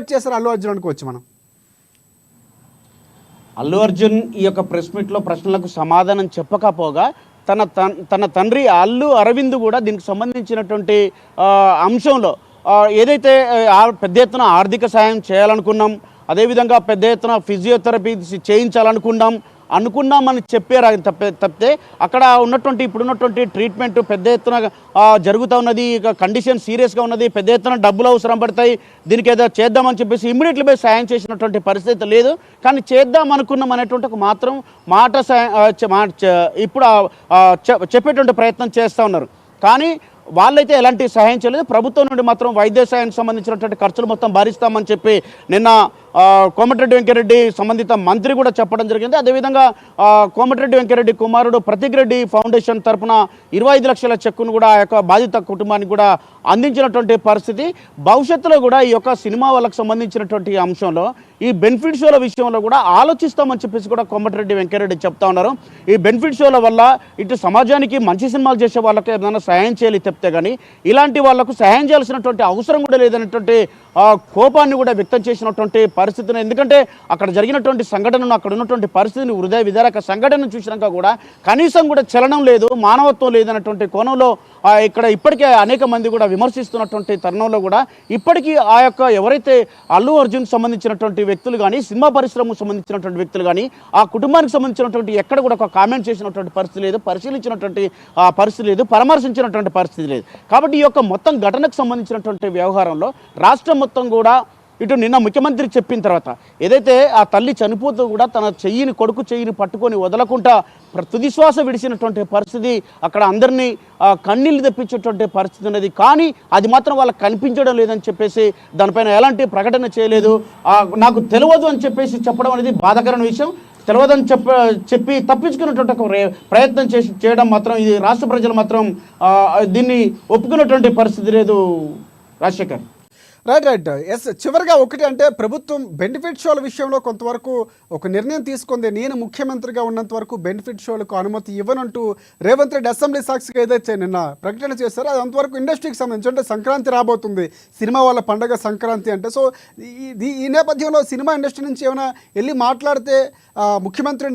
Expect చేశారు అల్లు అర్జున్ అనుకోవచ్చు మనం? అల్లు అర్జున్ ఈ యొక్క ప్రెస్ మీట్లో ప్రశ్నలకు సమాధానం చెప్పకపోగా తన తండ్రి అల్లు అరవింద్ కూడా దీనికి సంబంధించినటువంటి అంశంలో ఏదైతే పెద్ద ఎత్తున ఆర్థిక సాయం చేయాలనుకున్నాం, అదేవిధంగా పెద్ద ఎత్తున ఫిజియోథెరపీ అనుకున్నామని చెప్పారు. తప్పితే అక్కడ ఉన్నటువంటి ఇప్పుడున్నటువంటి ట్రీట్మెంట్ పెద్ద ఎత్తున జరుగుతూ ఉన్నది, ఇక కండిషన్ సీరియస్గా ఉన్నది, పెద్ద ఎత్తున డబ్బులు అవసరం పడతాయి, దీనికి ఏదో చేద్దామని చెప్పేసి ఇమ్మీడియట్లీ పోయి సాయం చేసినటువంటి పరిస్థితి లేదు. కానీ చేద్దాం అనుకున్నాం అనేటువంటి ఒక మాత్రం మాట ఇప్పుడు చెప్పేటువంటి ప్రయత్నం చేస్తూ ఉన్నారు. కానీ వాళ్ళైతే ఎలాంటి సహాయం చేయలేదు. ప్రభుత్వం నుండి మాత్రం వైద్య సహాయానికి సంబంధించినటువంటి ఖర్చులు మొత్తం భరిస్తామని చెప్పి నిన్న కోమటిరెడ్డి వెంకరెడ్డి సంబంధిత మంత్రి కూడా చెప్పడం జరిగింది. అదేవిధంగా కోమటిరెడ్డి వెంకరెడ్డి కుమారుడు ప్రతీక్ రెడ్డి ఫౌండేషన్ తరఫున 25 లక్షల చెక్కును కూడా ఆ యొక్క బాధిత కుటుంబానికి కూడా అందించినటువంటి పరిస్థితి. భవిష్యత్తులో కూడా ఈ యొక్క సినిమా వాళ్ళకు సంబంధించినటువంటి అంశంలో ఈ బెనిఫిట్ షోల విషయంలో కూడా ఆలోచిస్తామని చెప్పేసి కూడా కోమటిరెడ్డి వెంకరెడ్డి చెప్తా ఉన్నారు. ఈ బెనిఫిట్ షోల వల్ల ఇటు సమాజానికి మంచి సినిమాలు చేసే వాళ్ళకి ఏదైనా సహాయం చేయాలి చెప్తే కానీ ఇలాంటి వాళ్లకు సహాయం చేయాల్సినటువంటి అవసరం కూడా లేదనేటువంటి కోపాన్ని కూడా వ్యక్తం చేసినటువంటి పరిస్థితిని. ఎందుకంటే అక్కడ జరిగినటువంటి సంఘటనను, అక్కడ ఉన్నటువంటి పరిస్థితిని, హృదయ విదారక సంఘటనను చూసినాక కూడా కనీసం కూడా చలనం లేదు, మానవత్వం లేదన్నటువంటి కోణంలో ఇక్కడ ఇప్పటికే అనేక మంది కూడా విమర్శిస్తున్నటువంటి తరుణంలో కూడా ఇప్పటికీ ఆ యొక్క ఎవరైతే అల్లు అర్జున్ సంబంధించినటువంటి వ్యక్తులు కానీ, సినిమా పరిశ్రమకు సంబంధించినటువంటి వ్యక్తులు కానీ, ఆ కుటుంబానికి సంబంధించినటువంటి ఎక్కడ కూడా ఒక కామెంట్ చేసినటువంటి పరిస్థితి లేదు, పరిశీలించినటువంటి పరిస్థితి లేదు, పరామర్శించినటువంటి పరిస్థితి లేదు. కాబట్టి ఈ యొక్క మొత్తం ఘటనకు సంబంధించినటువంటి వ్యవహారంలో రాష్ట్రం మొత్తం కూడా ఇటు నిన్న ముఖ్యమంత్రి చెప్పిన తర్వాత ఏదైతే ఆ తల్లి చనిపోతూ కూడా తన కొడుకు చెయ్యిని పట్టుకొని వదలకుండా తుదిశ్వాస విడిచినటువంటి పరిస్థితి, అక్కడ అందరినీ కన్నీళ్ళు తెప్పించేటువంటి పరిస్థితి ఉన్నది. కానీ అది మాత్రం వాళ్ళకి కనిపించడం లేదని చెప్పేసి దానిపైన ఎలాంటి ప్రకటన చేయలేదు. నాకు తెలియదు అని చెప్పేసి చెప్పడం అనేది బాధాకరమైన విషయం. తెలియదని చెప్పి తప్పించుకున్నటువంటి ఒక ప్రయత్నం చేయడం మాత్రం ఇది రాష్ట్ర ప్రజలు మాత్రం దీన్ని ఒప్పుకున్నటువంటి పరిస్థితి లేదు. రాజశేఖర్. రైట్. ఎస్, చివరిగా ఒకటి అంటే ప్రభుత్వం బెనిఫిట్ షోల విషయంలో కొంతవరకు ఒక నిర్ణయం తీసుకుంది. నేను ముఖ్యమంత్రిగా ఉన్నంత వరకు బెనిఫిట్ షోలకు అనుమతి ఇవ్వనంటూ రేవంత్ రెడ్డి అసెంబ్లీ సాక్షిగా ఏదైతే నిన్న ప్రకటన చేశారో అది అంతవరకు ఇండస్ట్రీకి సంబంధించి, అంటే సంక్రాంతి రాబోతుంది, సినిమా వాళ్ళ పండగ సంక్రాంతి అంటే. సో ఈ నేపథ్యంలో సినిమా ఇండస్ట్రీ నుంచి ఏమైనా వెళ్ళి మాట్లాడితే ముఖ్యమంత్రి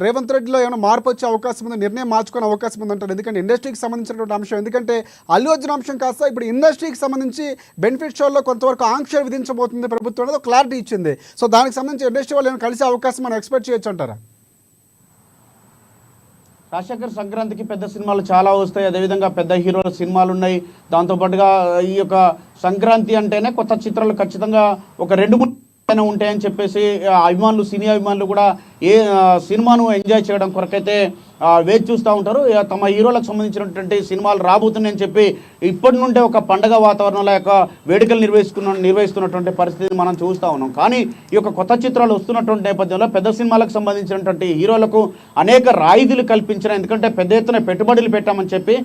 రేవంత్ రెడ్డిలో ఏమైనా మార్పు వచ్చే అవకాశం ఉంది, నిర్ణయం మార్చుకునే అవకాశం ఉందంటారు. ఎందుకంటే ఇండస్ట్రీకి సంబంధించినటువంటి అంశం, ఎందుకంటే అల్లు అర్జున్ అంశం కాస్త ఇప్పుడు ఇండస్ట్రీకి సంబంధించి బెనిఫిట్ షోల్లో కొంతవరకు ఆంక్షలు విధించబోతుంది ప్రభుత్వం అనేది క్లారిటీ ఇచ్చింది. సో దానికి సంబంధించి ఇండస్ట్రీ వాళ్ళు ఏమైనా కలిసే అవకాశం మనం ఎక్స్పెక్ట్ చేయొచ్చు అంటారా? రాజశేఖర్, సంక్రాంతికి పెద్ద సినిమాలు చాలా వస్తాయి, అదేవిధంగా పెద్ద హీరోల సినిమాలు ఉన్నాయి. దాంతోపాటుగా ఈ యొక్క సంక్రాంతి అంటేనే కొత్త చిత్రాలు ఖచ్చితంగా ఒక 2-3 ఉంటాయని చెప్పేసి అభిమానులు, సినీ అభిమానులు కూడా ఏ సినిమాను ఎంజాయ్ చేయడం కొరకైతే వేచి చూస్తూ ఉంటారు. తమ హీరోలకు సంబంధించినటువంటి సినిమాలు రాబోతున్నాయని చెప్పి ఇప్పటి నుండే ఒక పండగ వాతావరణంలో యొక్క వేడుకలు నిర్వహిస్తున్నటువంటి పరిస్థితిని మనం చూస్తూ ఉన్నాం. కానీ ఈ యొక్క కొత్త చిత్రాలు వస్తున్నటువంటి నేపథ్యంలో పెద్ద సినిమాలకు సంబంధించినటువంటి హీరోలకు అనేక రాయితీలు కల్పించిన, ఎందుకంటే పెద్ద ఎత్తున పెట్టుబడులు పెట్టామని చెప్పి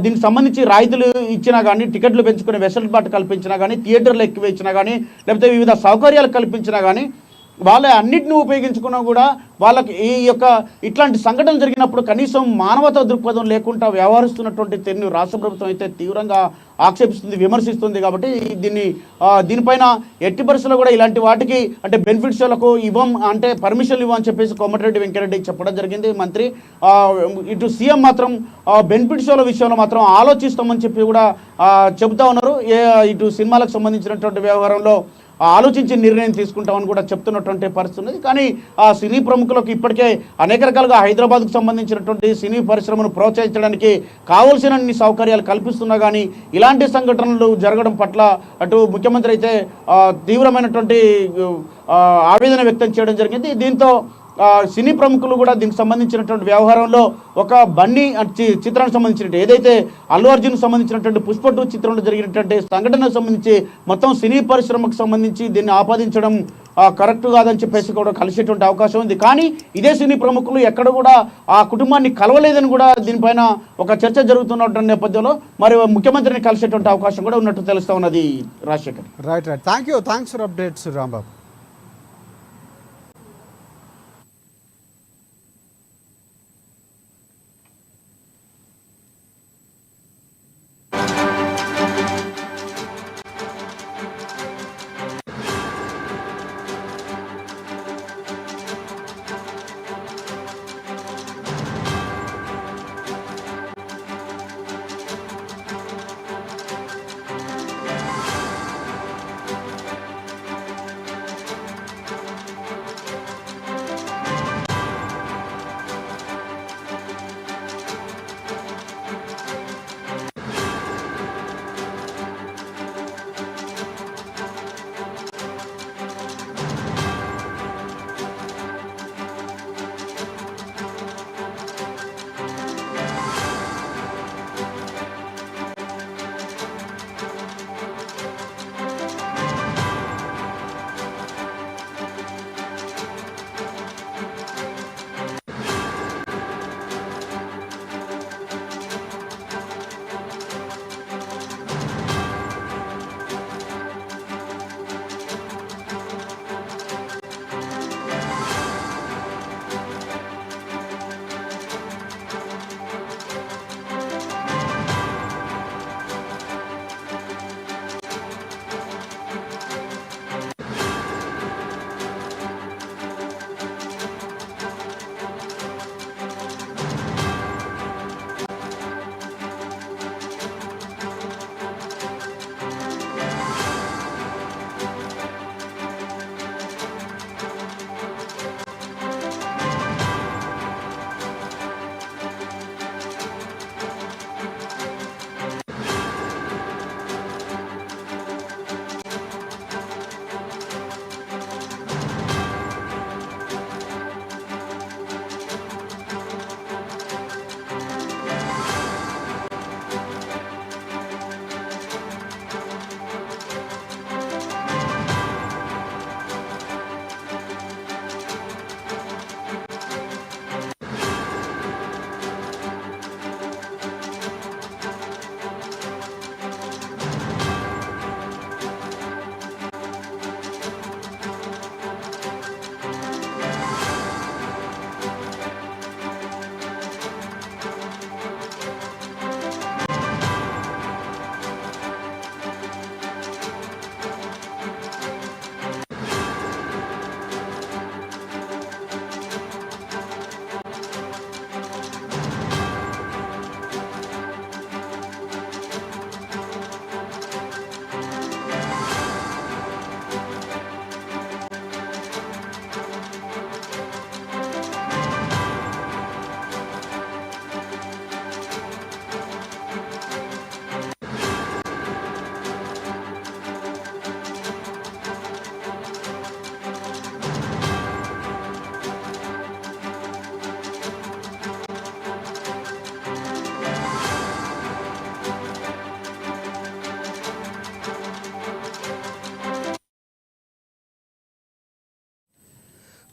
దీనికి సంబంధించి రాయితీలు ఇచ్చినా కానీ, టికెట్లు పెంచుకునే వెసులుబాటు కల్పించినా కానీ, థియేటర్లు ఎక్కువ ఇచ్చినా కానీ, లేకపోతే వివిధ సౌకర్యాలు కల్పించినా కానీ వాళ్ళ అన్నిటిని ఉపయోగించుకున్నా కూడా వాళ్ళకి ఈ యొక్క ఇట్లాంటి సంఘటనలు జరిగినప్పుడు కనీసం మానవతా దృక్పథం లేకుండా వ్యవహరిస్తున్నటువంటి తీరును రాష్ట్ర ప్రభుత్వం అయితే తీవ్రంగా ఆక్షేపిస్తుంది, విమర్శిస్తుంది. కాబట్టి దీనిపైన ఎట్టి పరిస్థితుల్లో కూడా ఇలాంటి వాటికి అంటే బెనిఫిట్ షోలకు అంటే పర్మిషన్లు ఇవ్వని చెప్పేసి కోమటిరెడ్డి వెంకరెడ్డి చెప్పడం జరిగింది మంత్రి. ఇటు సీఎం మాత్రం బెనిఫిట్ షోల విషయంలో మాత్రం ఆలోచిస్తామని చెప్పి కూడా చెబుతా ఉన్నారు. ఇటు సినిమాలకు సంబంధించినటువంటి వ్యవహారంలో ఆలోచించి నిర్ణయం తీసుకుంటామని కూడా చెప్తున్నటువంటి పరిస్థితి ఉన్నది. కానీ ఆ సినీ ప్రముఖులకు ఇప్పటికే అనేక రకాలుగా హైదరాబాద్కు సంబంధించినటువంటి సినీ పరిశ్రమను ప్రోత్సహించడానికి కావాల్సిన సౌకర్యాలు కల్పిస్తున్నా కానీ ఇలాంటి సంఘటనలు జరగడం పట్ల అటు ముఖ్యమంత్రి అయితే తీవ్రమైనటువంటి ఆవేదన వ్యక్తం చేయడం జరిగింది. దీంతో సినీ ప్రముఖులు కూడా దీనికి సంబంధించినటువంటి వ్యవహారంలో ఒక బన్నీ చిత్రానికి సంబంధించినట్టు ఏదైతే అల్లు అర్జున్ సంబంధించినటువంటి పుష్ప 2 చిత్రంలో జరిగినటువంటి సంఘటనకు సంబంధించి మొత్తం సినీ పరిశ్రమకు సంబంధించి దీన్ని ఆపాదించడం కరెక్ట్ కాదని చెప్పేసి కూడా కలిసేటువంటి అవకాశం ఉంది. కానీ ఇదే సినీ ప్రముఖులు ఎక్కడ కూడా ఆ కుటుంబాన్ని కలవలేదని కూడా దీనిపైన ఒక చర్చ జరుగుతున్నటువంటి నేపథ్యంలో మరి ముఖ్యమంత్రిని కలిసేటువంటి అవకాశం కూడా ఉన్నట్టు తెలుస్తా ఉన్నది. Rajasekhar. Right. Thanks for updates Rambabu.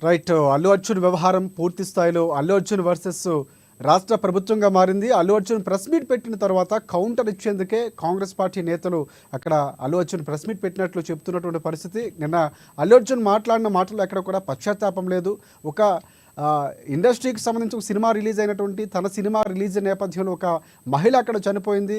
Right. Allu Arjun వ్యవహారం పూర్తి స్థాయిలో అల్లు అర్జున్ వర్సెస్ రాష్ట్ర ప్రభుత్వంగా మారింది. అల్లు అర్జున్ ప్రెస్ మీట్ పెట్టిన తర్వాత కౌంటర్ ఇచ్చేందుకే కాంగ్రెస్ పార్టీ నేతలు అక్కడ అల్లు అర్జున్ ప్రెస్ మీట్ పెట్టినట్లు చెప్తున్నటువంటి పరిస్థితి. నిన్న అల్లు అర్జున్ మాట్లాడిన మాటలు ఎక్కడ కూడా పశ్చాత్తాపం లేదు. ఒక ఇండస్ట్రీకి సంబంధించి ఒక సినిమా రిలీజ్ అయినటువంటి తన సినిమా రిలీజ్ నేపథ్యంలో ఒక మహిళ అక్కడ చనిపోయింది.